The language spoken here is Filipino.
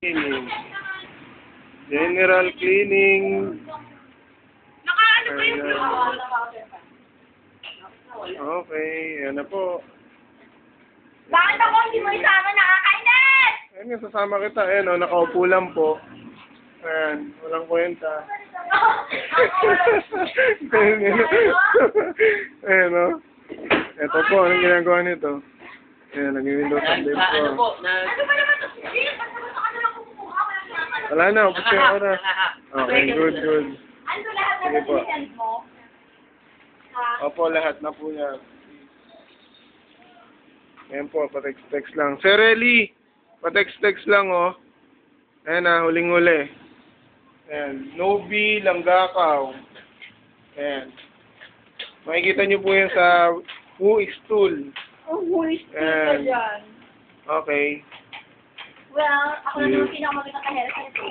Cleaning. General cleaning. Nakaano ba yung Ayan. Okay, yan na po. Bakit ako hindi mo isama, nakakainis? Ayun nga, sasama kita. Ayan o, nakaupo lang po. Ayan, walang kwenta. Ayan o. Ito po, anong ginagawa nito? Ayan, nag-windows update po. Ano ba naman ito? Basta ano lang kumukuha? Wala na, upos yung oras. Okay, good, good. Ano lahat na Sige po. sinend mo? Ha? Opo, lahat na po yan. Ayan po, pa-text-text lang. Sir Eli, pa-text-text lang, oh. Ayan na, huling-huli. Ayan, Nobi Langgakaw. Ayan. Makikita nyo po yan sa Who is Tool. Oh, voice ka Ayan. dyan. Okay. Well, ako na naman pinakamagandang kahera sa ito.